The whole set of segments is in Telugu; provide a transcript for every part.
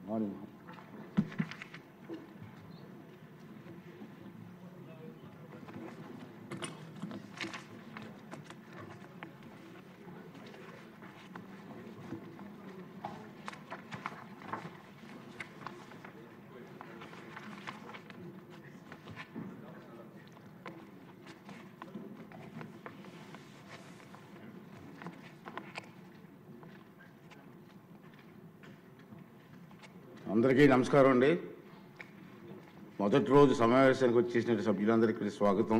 మార్నింగ్ అందరికీ నమస్కారం అండి. మొదటి రోజు సమావేశానికి వచ్చేసిన సభ్యులందరికీ స్వాగతం.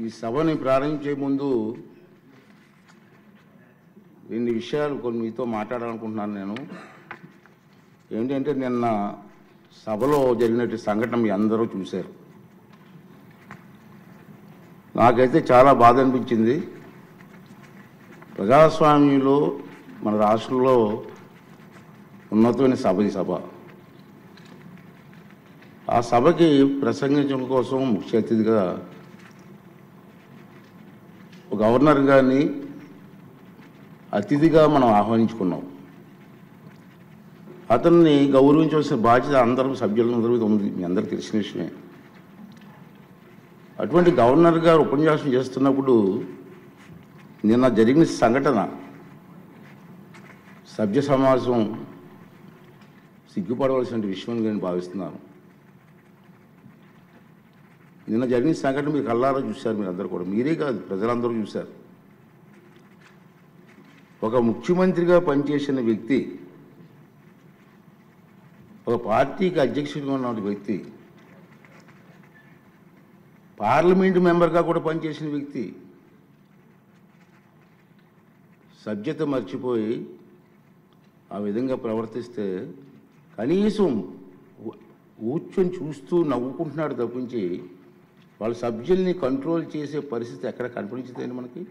ఈ సభని ప్రారంభించే ముందు కొన్ని విషయాలు మీతో మాట్లాడాలనుకుంటున్నాను. నేను ఏంటంటే నిన్న సభలో జరిగినటువంటి సంఘటన మీ అందరూ చూశారు. నాకైతే చాలా బాధ అనిపించింది. ప్రజాస్వామ్యంలో మన రాష్ట్రంలో ఉన్నతమైన సభ ఈ సభ. ఆ సభకి ప్రసంగించడం కోసం ముఖ్య అతిథిగా గవర్నర్ గారిని అతిథిగా మనం ఆహ్వానించుకున్నాం. అతన్ని గౌరవించవలసిన బాధ్యత అందరూ సభ్యులందరూ మీద ఉంది, మీ అందరికీ తెలిసిన విషయమే. అటువంటి గవర్నర్ గారు ఉపన్యాసం చేస్తున్నప్పుడు నిన్న జరిగిన సంఘటన సభ్య సమాజం సిగ్గుపడవలసిన విషయం నేను భావిస్తున్నాను. నిన్న జరిగిన సంఘటన మీరు కళ్ళారా చూశారు, మీరు అందరూ కూడా, మీరే కాదు ప్రజలందరూ చూశారు. ఒక ముఖ్యమంత్రిగా పనిచేసిన వ్యక్తి, ఒక పార్టీకి అధ్యక్షుడిగా ఉన్న వ్యక్తి, పార్లమెంటు మెంబర్గా కూడా పనిచేసిన వ్యక్తి సభ్యత మర్చిపోయి ఆ విధంగా ప్రవర్తిస్తే కనీసం కూర్చొని చూస్తూ నవ్వుకుంటున్నాడు తప్పించి వాళ్ళ సభ్యుల్ని కంట్రోల్ చేసే పరిస్థితి ఎక్కడ కనిపించదండి మనకి.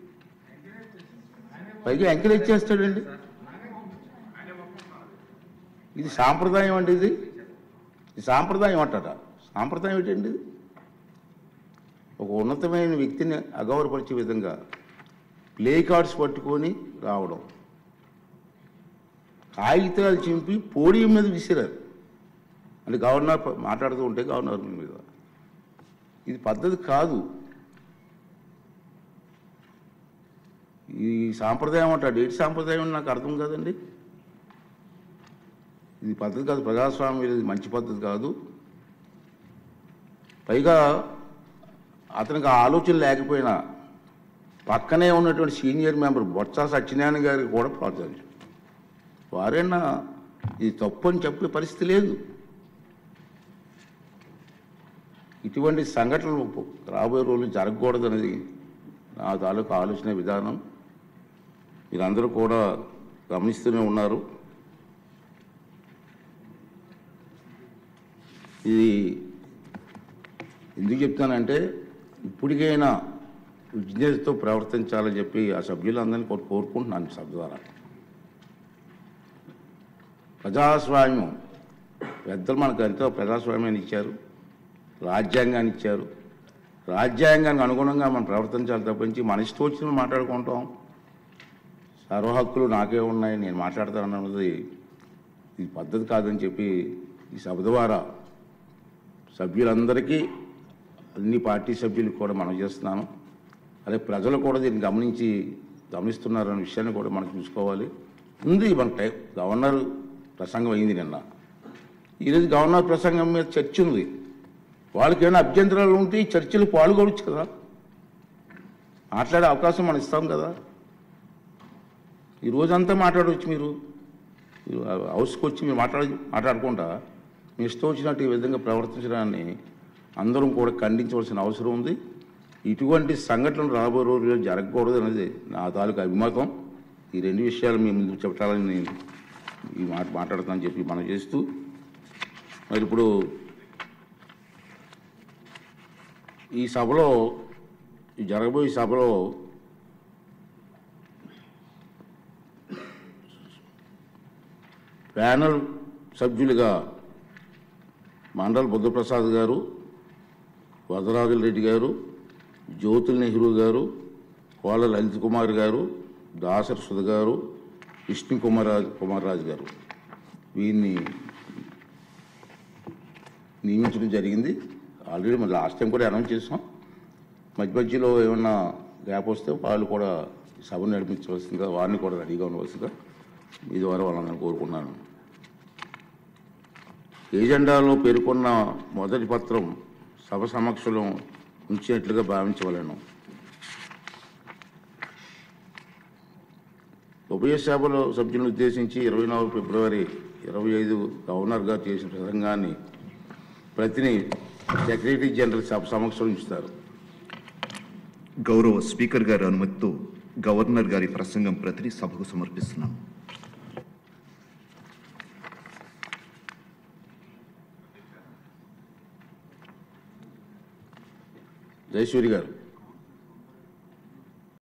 పైగా ఎంకరేజ్ చేస్తాడండి. ఇది సాంప్రదాయం అండి. ఇది సాంప్రదాయం అంటారా? సాంప్రదాయం ఏంటండి? ఇది ఒక ఉన్నతమైన వ్యక్తిని అగౌరవపరిచే విధంగా ప్లే కార్డ్స్ పట్టుకొని రావడం, కాగితాలు చింపి పోడియం మీద విసిరారు. అంటే గవర్నర్ మాట్లాడుతూ ఉంటే గవర్నర్ మీద. ఇది పద్ధతి కాదు. ఈ సాంప్రదాయం అంటాడు. ఏంటి సాంప్రదాయం నాకు అర్థం కాదండి. ఇది పద్ధతి కాదు. ప్రజాస్వామ్యం ఇది మంచి పద్ధతి కాదు. పైగా అతనికి ఆలోచన లేకపోయినా పక్కనే ఉన్నటువంటి సీనియర్ మెంబర్ బొత్స సత్యనారాయణ గారికి కూడా ప్రోత్సహించారు. వారైనా ఇది తప్పు అని చెప్పే పరిస్థితి లేదు. ఇటువంటి సంఘటనలు రాబోయే రోజులు జరగకూడదనేది నా తాలూకు ఆలోచన విధానం. మీరందరూ కూడా గమనిస్తూనే ఉన్నారు. ఇది ఎందుకు చెప్తానంటే ఇప్పటికైనా విజ్ఞతతో ప్రవర్తించాలని చెప్పి ఆ సభ్యులందరినీ కోరుకుంటున్నాను. సభ ద్వారా ప్రజాస్వామ్యం పెద్దలు మనకు ఎంతో ప్రజాస్వామ్యాన్ని ఇచ్చారు, రాజ్యాంగాన్ని ఇచ్చారు. రాజ్యాంగానికి అనుగుణంగా మనం ప్రవర్తించాలి తప్పించి మన ఇష్టం వచ్చిన మాట్లాడుకుంటాం. సర్వ హక్కులు నాకే ఉన్నాయి, నేను మాట్లాడతాను అన్నది ఇది పద్ధతి కాదని చెప్పి ఈ సభ ద్వారా సభ్యులందరికీ, అన్ని పార్టీ సభ్యులకు కూడా మనం చేస్తున్నాను. అదే ప్రజలు కూడా దీన్ని గమనిస్తున్నారనే విషయాన్ని కూడా మనం చూసుకోవాలి. ఉంది మన గవర్నర్ ప్రసంగం అయింది నిన్న. ఈరోజు గవర్నర్ ప్రసంగం మీద చర్చ ఉంది. వాళ్ళకి ఏమైనా అభ్యంతరాలు ఉంటే ఈ చర్చలు పాల్గొనవచ్చు కదా, మాట్లాడే అవకాశం మనం ఇస్తాం కదా. ఈ రోజంతా మాట్లాడవచ్చు. మీరు హౌస్కి వచ్చి మీరు మాట్లాడకుండా మీ ఇష్టం వచ్చినట్టు ఈ విధంగా ప్రవర్తించడాన్ని అందరం కూడా ఖండించవలసిన అవసరం ఉంది. ఇటువంటి సంఘటనలు రాబోయే రోజుల్లో జరగకూడదు అనేది నా తాలూకు అభిమతం. ఈ రెండు విషయాలు మీ ముందుకు చెప్పాలని నేను ఈ మాట్లాడతానని చెప్పి మనం చేస్తూ, మరి ఇప్పుడు ఈ సభలో, ఈ జరగబోయే సభలో ప్యానల్ సభ్యులుగా మండల్ బుద్ధప్రసాద్ గారు, వరదరాజుల రెడ్డి గారు, జ్యోతుల్ నెహ్రూ గారు, కోళ్ళ లలిత్ కుమార్ గారు, దాసరి సుధ గారు, విష్ణు కుమార్ రాజు గారు వీరిని నియమించడం జరిగింది. ఆల్రెడీ మరి లాస్ట్ టైం కూడా అనౌన్స్ చేసాం. మధ్యలో ఏమన్నా గ్యాప్ వస్తే వాళ్ళు కూడా సభను నడిపించవలసిందిగా, వారిని కూడా రెడీగా ఉండవలసిందిగా మీ ద్వారా వాళ్ళని కోరుకున్నాను. ఏజెండాలో పేర్కొన్న మొదటి పత్రం సభ సమక్షంలో ఉంచినట్లుగా భావించవలను. ఉభయ సభలో సభ్యులను ఉద్దేశించి 24 ఫిబ్రవరి 25 గవర్నర్ గారు చేసిన ప్రసంగాన్ని ప్రతిని సెక్రటరీ జనరల్ సభ సమక్షంలో ఉంచుతారు. గౌరవ స్పీకర్ గారి అనుమతితో గవర్నర్ గారి ప్రసంగం ప్రతిని సభకు సమర్పిస్తున్నాం. జయసూరి గారు.